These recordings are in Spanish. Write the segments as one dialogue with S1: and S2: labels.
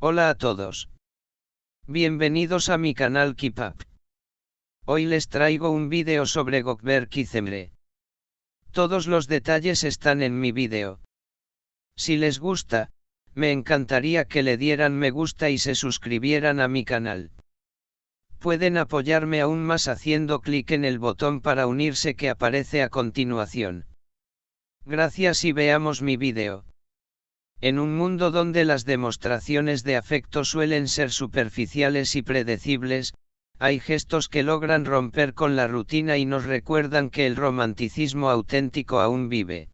S1: Hola a todos. Bienvenidos a mi canal Keep Up. Hoy les traigo un vídeo sobre Gökberk y Cemre. Todos los detalles están en mi vídeo. Si les gusta, me encantaría que le dieran me gusta y se suscribieran a mi canal. Pueden apoyarme aún más haciendo clic en el botón para unirse que aparece a continuación. Gracias y veamos mi vídeo. En un mundo donde las demostraciones de afecto suelen ser superficiales y predecibles, hay gestos que logran romper con la rutina y nos recuerdan que el romanticismo auténtico aún vive.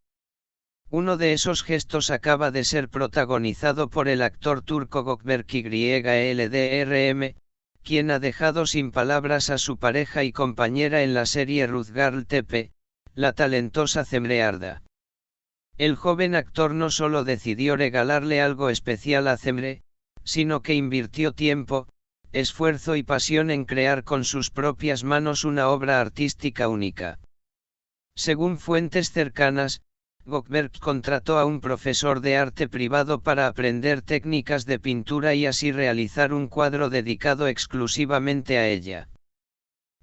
S1: Uno de esos gestos acaba de ser protagonizado por el actor turco Gökberk Yıldırım, quien ha dejado sin palabras a su pareja y compañera en la serie Rüzgar Tepe, la talentosa Cemre Arda. El joven actor no solo decidió regalarle algo especial a Cemre, sino que invirtió tiempo, esfuerzo y pasión en crear con sus propias manos una obra artística única. Según fuentes cercanas, Gökberk contrató a un profesor de arte privado para aprender técnicas de pintura y así realizar un cuadro dedicado exclusivamente a ella.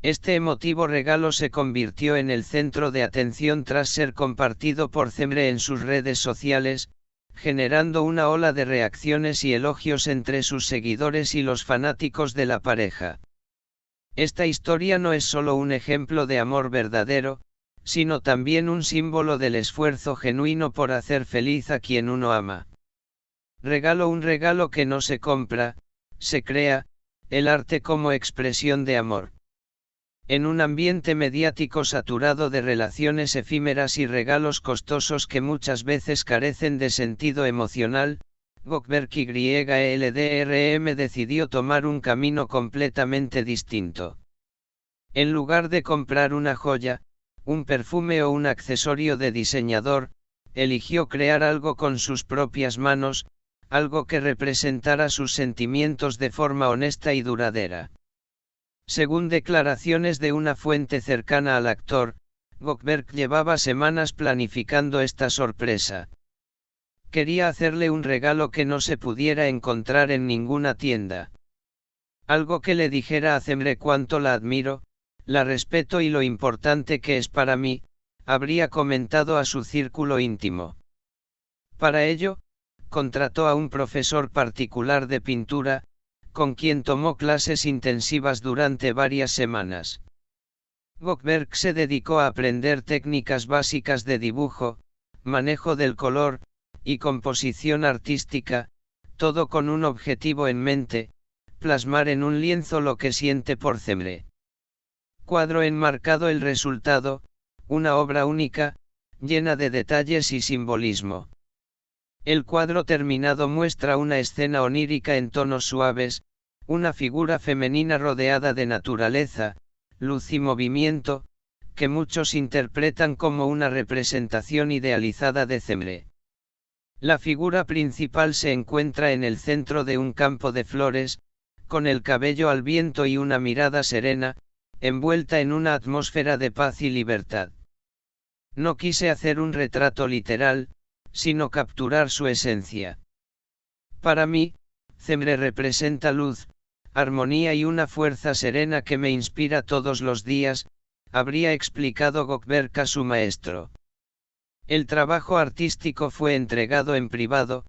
S1: Este emotivo regalo se convirtió en el centro de atención tras ser compartido por Cemre en sus redes sociales, generando una ola de reacciones y elogios entre sus seguidores y los fanáticos de la pareja. Esta historia no es solo un ejemplo de amor verdadero, sino también un símbolo del esfuerzo genuino por hacer feliz a quien uno ama. Un regalo que no se compra, se crea, el arte como expresión de amor. En un ambiente mediático saturado de relaciones efímeras y regalos costosos que muchas veces carecen de sentido emocional, Gökberk Yıldırım decidió tomar un camino completamente distinto. En lugar de comprar una joya, un perfume o un accesorio de diseñador, eligió crear algo con sus propias manos, algo que representara sus sentimientos de forma honesta y duradera. Según declaraciones de una fuente cercana al actor, Gökberk llevaba semanas planificando esta sorpresa. Quería hacerle un regalo que no se pudiera encontrar en ninguna tienda. Algo que le dijera a Cemre cuánto la admiro, la respeto y lo importante que es para mí, habría comentado a su círculo íntimo. Para ello, contrató a un profesor particular de pintura, con quien tomó clases intensivas durante varias semanas. Gökberk se dedicó a aprender técnicas básicas de dibujo, manejo del color, y composición artística, todo con un objetivo en mente: plasmar en un lienzo lo que siente por Cemre. Cuadro enmarcado el resultado, una obra única, llena de detalles y simbolismo. El cuadro terminado muestra una escena onírica en tonos suaves, una figura femenina rodeada de naturaleza, luz y movimiento, que muchos interpretan como una representación idealizada de Cemre. La figura principal se encuentra en el centro de un campo de flores, con el cabello al viento y una mirada serena, envuelta en una atmósfera de paz y libertad. No quise hacer un retrato literal, sino capturar su esencia. Para mí, Cemre representa luz, armonía y una fuerza serena que me inspira todos los días, habría explicado Gökberk a su maestro. El trabajo artístico fue entregado en privado,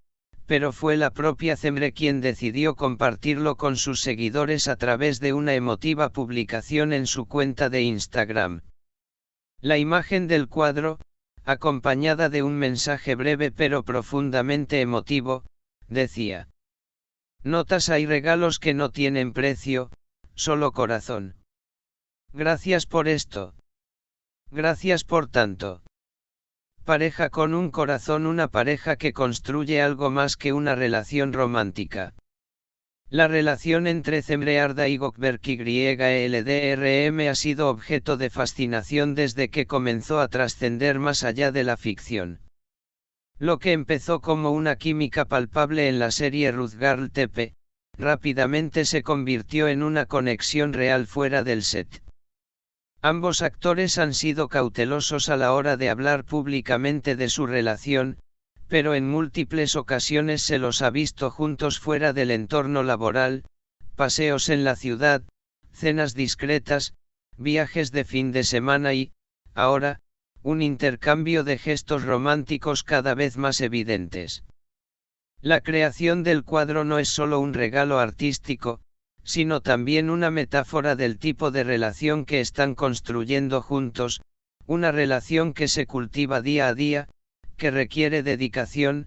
S1: pero fue la propia Cemre quien decidió compartirlo con sus seguidores a través de una emotiva publicación en su cuenta de Instagram. La imagen del cuadro, acompañada de un mensaje breve pero profundamente emotivo, decía: "Notas, hay regalos que no tienen precio, solo corazón. Gracias por esto. Gracias por tanto. Pareja con un corazón, una pareja que construye algo más que una relación romántica". La relación entre Cemre Arda y Gökberk Yıldırım ha sido objeto de fascinación desde que comenzó a trascender más allá de la ficción. Lo que empezó como una química palpable en la serie Rüzgar Tepe, rápidamente se convirtió en una conexión real fuera del set. Ambos actores han sido cautelosos a la hora de hablar públicamente de su relación, pero en múltiples ocasiones se los ha visto juntos fuera del entorno laboral, paseos en la ciudad, cenas discretas, viajes de fin de semana y, ahora, un intercambio de gestos románticos cada vez más evidentes. La creación del cuadro no es solo un regalo artístico, sino también una metáfora del tipo de relación que están construyendo juntos, una relación que se cultiva día a día, que requiere dedicación,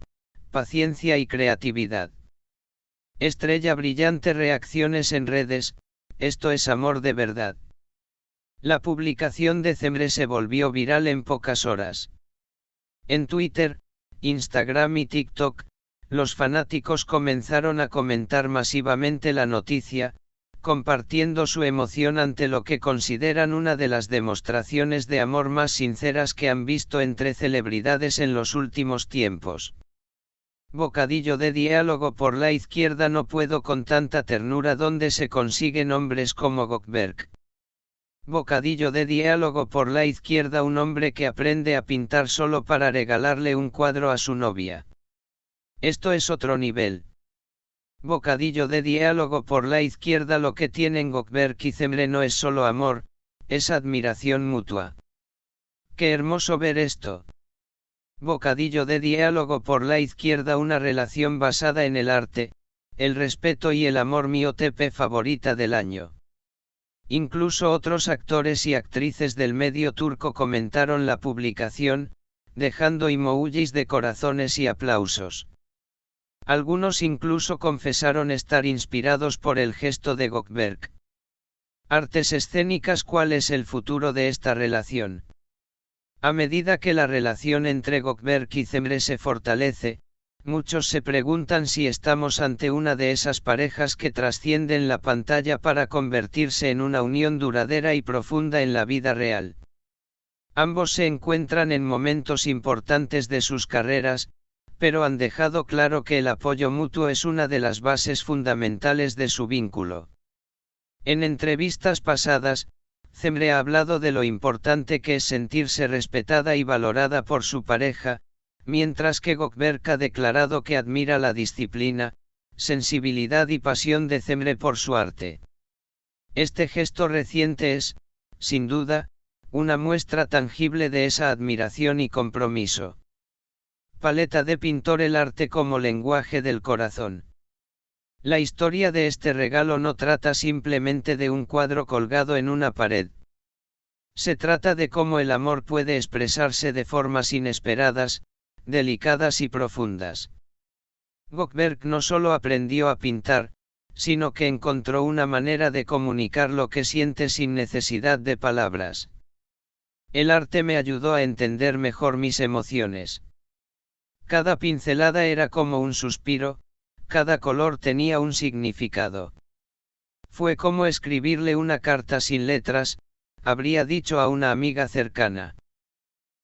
S1: paciencia y creatividad. Estrella brillante, reacciones en redes, esto es amor de verdad. La publicación de Cemre se volvió viral en pocas horas. En Twitter, Instagram y TikTok, los fanáticos comenzaron a comentar masivamente la noticia, compartiendo su emoción ante lo que consideran una de las demostraciones de amor más sinceras que han visto entre celebridades en los últimos tiempos. Bocadillo de diálogo por la izquierda, no puedo con tanta ternura donde se consiguen hombres como Gökberk. Bocadillo de diálogo por la izquierda, un hombre que aprende a pintar solo para regalarle un cuadro a su novia. Esto es otro nivel. Bocadillo de diálogo por la izquierda, lo que tienen Gökberk y Cemre no es solo amor, es admiración mutua. ¡Qué hermoso ver esto! Bocadillo de diálogo por la izquierda, una relación basada en el arte, el respeto y el amor, mi OTP favorita del año. Incluso otros actores y actrices del medio turco comentaron la publicación, dejando emojis de corazones y aplausos. Algunos incluso confesaron estar inspirados por el gesto de Gökberk. Artes escénicas, ¿cuál es el futuro de esta relación? A medida que la relación entre Gökberk y Cemre se fortalece, muchos se preguntan si estamos ante una de esas parejas que trascienden la pantalla para convertirse en una unión duradera y profunda en la vida real. Ambos se encuentran en momentos importantes de sus carreras, pero han dejado claro que el apoyo mutuo es una de las bases fundamentales de su vínculo. En entrevistas pasadas, Cemre ha hablado de lo importante que es sentirse respetada y valorada por su pareja, mientras que Gökberk ha declarado que admira la disciplina, sensibilidad y pasión de Cemre por su arte. Este gesto reciente es, sin duda, una muestra tangible de esa admiración y compromiso. Paleta de pintor, el arte como lenguaje del corazón. La historia de este regalo no trata simplemente de un cuadro colgado en una pared. Se trata de cómo el amor puede expresarse de formas inesperadas, delicadas y profundas. Gökberk no solo aprendió a pintar, sino que encontró una manera de comunicar lo que siente sin necesidad de palabras. El arte me ayudó a entender mejor mis emociones. Cada pincelada era como un suspiro, cada color tenía un significado. Fue como escribirle una carta sin letras, habría dicho a una amiga cercana.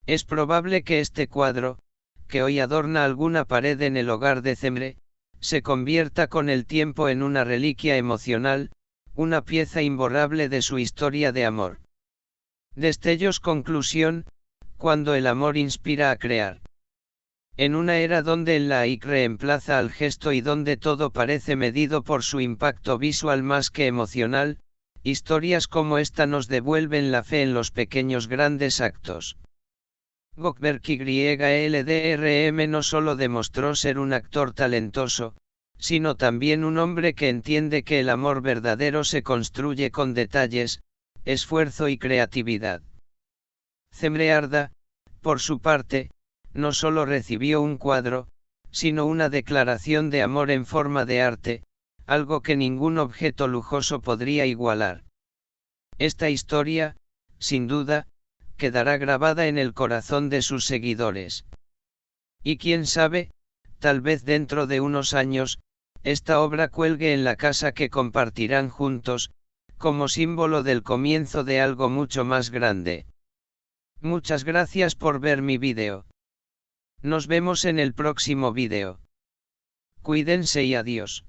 S1: Es probable que este cuadro, que hoy adorna alguna pared en el hogar de Cemre, se convierta con el tiempo en una reliquia emocional, una pieza imborrable de su historia de amor. Destellos. Conclusión: cuando el amor inspira a crear. En una era donde el like reemplaza al gesto y donde todo parece medido por su impacto visual más que emocional, historias como esta nos devuelven la fe en los pequeños grandes actos. Gökberk YLDRM no solo demostró ser un actor talentoso, sino también un hombre que entiende que el amor verdadero se construye con detalles, esfuerzo y creatividad. Cemre Arda, por su parte, no solo recibió un cuadro, sino una declaración de amor en forma de arte, algo que ningún objeto lujoso podría igualar. Esta historia, sin duda, quedará grabada en el corazón de sus seguidores. Y quién sabe, tal vez dentro de unos años, esta obra cuelgue en la casa que compartirán juntos, como símbolo del comienzo de algo mucho más grande. Muchas gracias por ver mi vídeo. Nos vemos en el próximo vídeo. Cuídense y adiós.